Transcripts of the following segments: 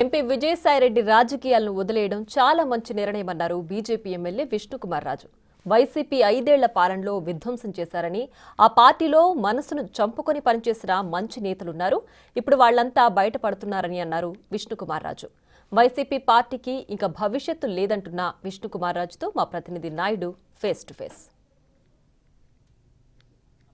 MP Vijayasai Reddy రాజకీయాలను వదిలేయడం చాలా మంచి నిర్ణయమన్నారు BJP MLA Vishnukumar Raju. YCP 5 ఏళ్ల పాలనలో విధ్వంసం చేశారని, ఆ పార్టీలో మనసును చంపుకొని పనిచేసిన మంచి నేతలున్నారు, ఇప్పుడు వాళ్లంతా బయటపడుతున్నారని అన్నారు విష్ణుకుమార్ రాజు. వైసీపీ పార్టీకి ఇంకా భవిష్యత్తు లేదంటున్న విష్ణుకుమార్ రాజుతో మా ప్రతినిధి నాయుడు ఫేస్ టు ఫేస్.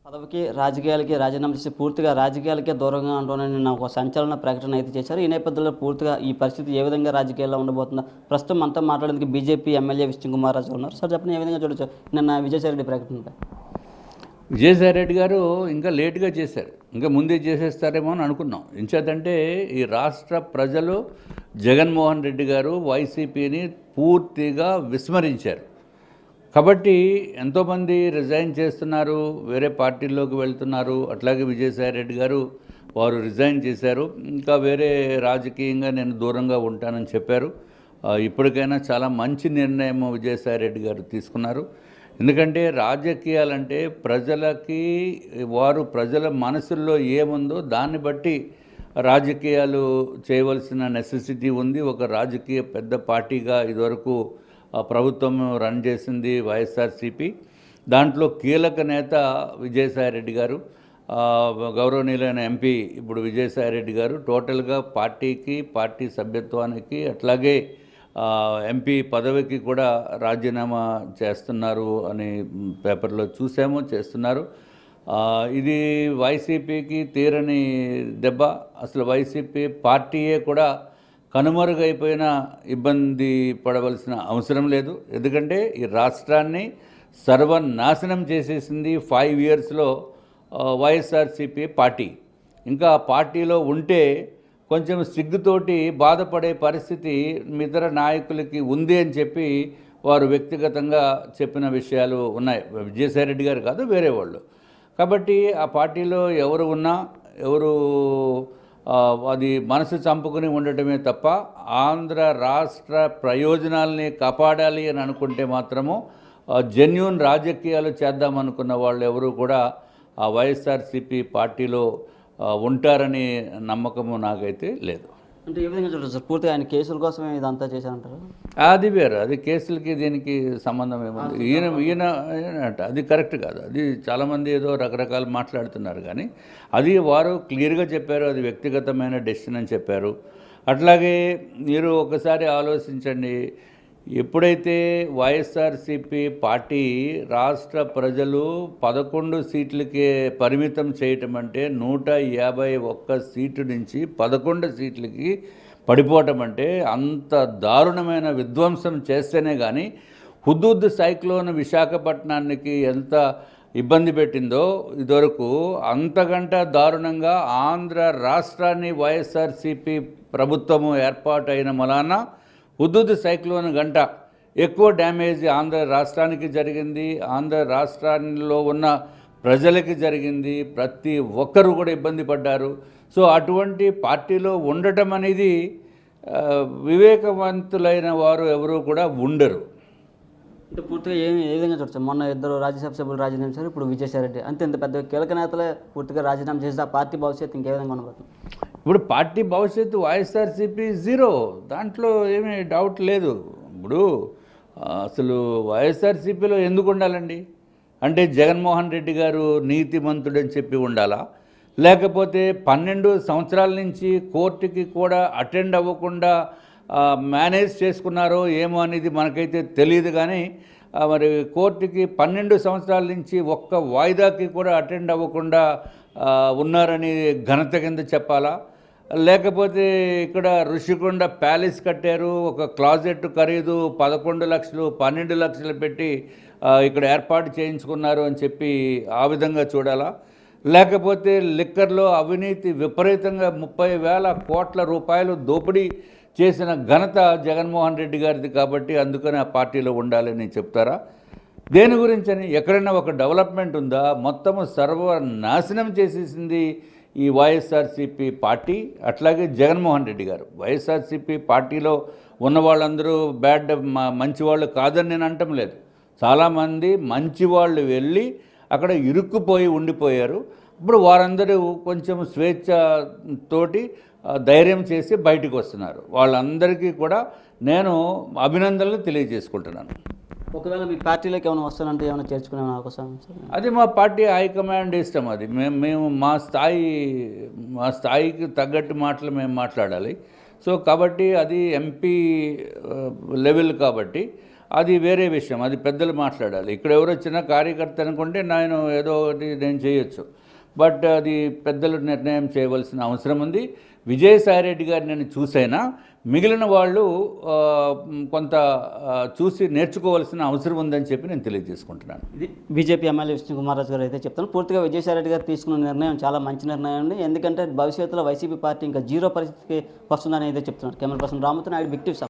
పదవికి రాజకీయాలకి రాజీనామా చేసి పూర్తిగా రాజకీయాలకే దూరంగా ఉండాలని నాకు ఒక సంచలన ప్రకటన అయితే చేశారు. ఈ నేపథ్యంలో పూర్తిగా ఈ పరిస్థితి ఏ విధంగా రాజకీయాల్లో ఉండబోతుందో ప్రస్తుతం మనతో మాట్లాడేందుకు బీజేపీ ఎమ్మెల్యే విష్ణుకుమార్ రాజు ఉన్నారు. సార్ చెప్పండి, ఏ విధంగా చూడొచ్చు నిన్న విజయసాయిరెడ్డి ప్రకటనపై? విజయసాయిరెడ్డి గారు ఇంకా లేటుగా చేశారు, ఇంకా ముందే చేసేస్తారేమో అని అనుకున్నాం. ఇంచేతంటే ఈ రాష్ట్ర ప్రజలు జగన్మోహన్ రెడ్డి గారు వైసీపీని పూర్తిగా విస్మరించారు. కాబట్టి ఎంతోమంది రిజైన్ చేస్తున్నారు, వేరే పార్టీల్లోకి వెళ్తున్నారు. అట్లాగే విజయసాయిరెడ్డి గారు వారు రిజైన్ చేశారు, ఇంకా వేరే రాజకీయంగా నేను దూరంగా ఉంటానని చెప్పారు. ఇప్పటికైనా చాలా మంచి నిర్ణయం విజయసాయిరెడ్డి గారు తీసుకున్నారు. ఎందుకంటే రాజకీయాలంటే ప్రజలకి వారు ప్రజల మనసుల్లో ఏముందో దాన్ని బట్టి రాజకీయాలు చేయవలసిన నెసెసిటీ ఉంది. ఒక రాజకీయ పెద్ద పార్టీగా ఇదివరకు ప్రభుత్వం రన్ చేసింది వైఎస్ఆర్సీపీ. దాంట్లో కీలక నేత విజయసాయిరెడ్డి గారు, గౌరవనీయులైన ఎంపీ ఇప్పుడు విజయసాయిరెడ్డి గారు టోటల్గా పార్టీకి, పార్టీ సభ్యత్వానికి, అట్లాగే ఎంపీ పదవికి కూడా రాజీనామా చేస్తున్నారు అని పేపర్లో చూసాము, చేస్తున్నారు. ఇది వైసీపీకి తీరని దెబ్బ. అసలు వైసీపీ పార్టీయే కూడా కనుమరుగైపోయిన ఇబ్బంది పడవలసిన అవసరం లేదు. ఎందుకంటే ఈ రాష్ట్రాన్ని సర్వనాశనం చేసేసింది 5 ఇయర్స్లో వైఎస్ఆర్సీపీ పార్టీ. ఇంకా పార్టీలో ఉంటే కొంచెం సిగ్గుతోటి బాధపడే పరిస్థితి ఇతర నాయకులకి ఉంది అని చెప్పి వారు వ్యక్తిగతంగా చెప్పిన విషయాలు ఉన్నాయి. విజయసాయిరెడ్డి గారు కాదు, వేరే వాళ్ళు. కాబట్టి ఆ పార్టీలో ఎవరు ఉన్నా ఎవరు అది మనసు చంపుకుని ఉండటమే తప్ప ఆంధ్ర రాష్ట్ర ప్రయోజనాల్ని కాపాడాలి అని అనుకుంటే మాత్రము జెన్యూన్ రాజకీయాలు చేద్దామనుకున్న వాళ్ళు ఎవరు కూడా ఆ వైఎస్ఆర్సీపీ పార్టీలో ఉంటారని నమ్మకము నాకైతే లేదు. అంటే ఏ విధంగా చూడచ్చు సార్? పూర్తిగా ఆయన కేసుల కోసమే ఇదంతా చేశారంటారు? అది వేరు, అది కేసులకి దీనికి సంబంధం ఏముంది? ఈయన అది కరెక్ట్ కాదు. అది చాలామంది ఏదో రకరకాలు మాట్లాడుతున్నారు, కానీ అది వారు క్లియర్గా చెప్పారు, అది వ్యక్తిగతమైన డెసిషన్ అని చెప్పారు. అట్లాగే మీరు ఒకసారి ఆలోచించండి, ఎప్పుడైతే వైఎస్ఆర్సీపీ పార్టీ రాష్ట్ర ప్రజలు 11 సీట్లకే పరిమితం చేయటం అంటే 151 సీటు నుంచి 11 సీట్లకి పడిపోవటం అంటే అంత దారుణమైన విధ్వంసం చేస్తేనే కానీ హుదూద్ సైక్లోన్ విశాఖపట్నానికి ఎంత ఇబ్బంది పెట్టిందో ఇదివరకు అంతకంట దారుణంగా ఆంధ్ర రాష్ట్రాన్ని వైఎస్ఆర్సీపీ ప్రభుత్వము ఏర్పాటైన మలాన హుదూద్ సైక్లోన్ గంట ఎక్కువ డ్యామేజ్ ఆంధ్ర రాష్ట్రానికి జరిగింది, ఆంధ్ర రాష్ట్రాల్లో ఉన్న ప్రజలకి జరిగింది. ప్రతి ఒక్కరూ కూడా ఇబ్బంది పడ్డారు. సో అటువంటి పార్టీలో ఉండటం అనేది వివేకవంతులైన వారు ఎవరు కూడా ఉండరు. అంటే పూర్తిగా ఏ విధంగా చూడచ్చు? మొన్న 2 రాజ్యసభ సభ్యులు రాజీనామా చేశారు, ఇప్పుడు విజయసాయిరెడ్డి అంతే ఇంత పెద్ద కీలక నేతలే పూర్తిగా రాజీనామా చేసి ఆ పార్టీ భవిష్యత్తు ఇంకే విధంగా ఉండబోతుంది? ఇప్పుడు పార్టీ భవిష్యత్తు వైఎస్ఆర్సీపీ జీరో, దాంట్లో ఏమీ డౌట్ లేదు. ఇప్పుడు అసలు వైఎస్ఆర్సీపీలో ఎందుకు ఉండాలండి? అంటే జగన్మోహన్ రెడ్డి గారు నీతిమంతుడని చెప్పి ఉండాలా? లేకపోతే 12 సంవత్సరాల నుంచి కోర్టుకి కూడా అటెండ్ అవ్వకుండా మేనేజ్ చేసుకున్నారో ఏమో అనేది మనకైతే తెలియదు. కానీ మరి కోర్టుకి 12 సంవత్సరాల నుంచి ఒక్క వాయిదాకి కూడా అటెండ్ అవ్వకుండా ఉన్నారని ఘనత కింద చెప్పాలా? లేకపోతే ఇక్కడ ఋషికొండ ప్యాలెస్ కట్టారు, ఒక క్లాజెట్ ఖరీదు 11 లక్షలు 12 లక్షలు పెట్టి ఇక్కడ ఏర్పాటు చేయించుకున్నారు అని చెప్పి ఆ విధంగా చూడాలా? లేకపోతే లిక్కర్లో అవినీతి విపరీతంగా 30,000 కోట్ల రూపాయలు దోపిడీ చేసిన ఘనత జగన్మోహన్ రెడ్డి గారిది, కాబట్టి అందుకని ఆ పార్టీలో ఉండాలని చెప్తారా? దేని గురించి అని? ఎక్కడైనా ఒక డెవలప్మెంట్ ఉందా? మొత్తము సర్వనాశనం చేసేసింది ఈ వైఎస్ఆర్సీపీ పార్టీ, అట్లాగే జగన్మోహన్ రెడ్డి గారు. వైఎస్ఆర్సీపీ పార్టీలో ఉన్న వాళ్ళందరూ మంచి వాళ్ళు కాదని నేను అంటం లేదు. చాలామంది మంచి వాళ్ళు వెళ్ళి అక్కడ ఇరుక్కుపోయి ఉండిపోయారు. ఇప్పుడు వారందరూ కొంచెం స్వేచ్ఛతోటి ధైర్యం చేసి బయటకు వస్తున్నారు. వాళ్ళందరికీ కూడా నేను అభినందనలు తెలియజేసుకుంటున్నాను. ఒకవేళ మీ పార్టీలోకి ఏమైనా వస్తానంటే ఏమైనా చేర్చుకునే అవకాశం ఉంది సార్? అది మా పార్టీ హైకమాండ్ ఇష్టం. అది మేము మా స్థాయికి తగ్గట్టు మాటలు మేము మాట్లాడాలి. సో కాబట్టి అది ఎంపీ లెవెల్ కాబట్టి అది వేరే విషయం, అది పెద్దలు మాట్లాడాలి. ఇక్కడ ఎవరు వచ్చినా కార్యకర్త అనుకుంటే నేను ఏదో ఒకటి నేను చేయొచ్చు, బట్ అది పెద్దలు నిర్ణయం చేయవలసిన అవసరం ఉంది. విజయసాయిరెడ్డి గారు నేను చూసైనా మిగిలిన వాళ్ళు కొంత చూసి నేర్చుకోవాల్సిన అవసరం ఉందని చెప్పి నేను తెలియజేసుకుంటున్నాను. ఇది బీజేపీ ఎమ్మెల్యే విష్ణుకుమార్ రాజు గారు అయితే చెప్తాను. పూర్తిగా విజయసాయిరెడ్డి గారు తీసుకున్న నిర్ణయం చాలా మంచి నిర్ణయం అండి. ఎందుకంటే భవిష్యత్తులో వైసీపీ పార్టీ ఇంకా జీరో పరిస్థితికి వస్తుందని అయితే చెప్తున్నారు. కెమెరా పర్సన్ రామతో నాయుడు, బిగ్ టీవీ.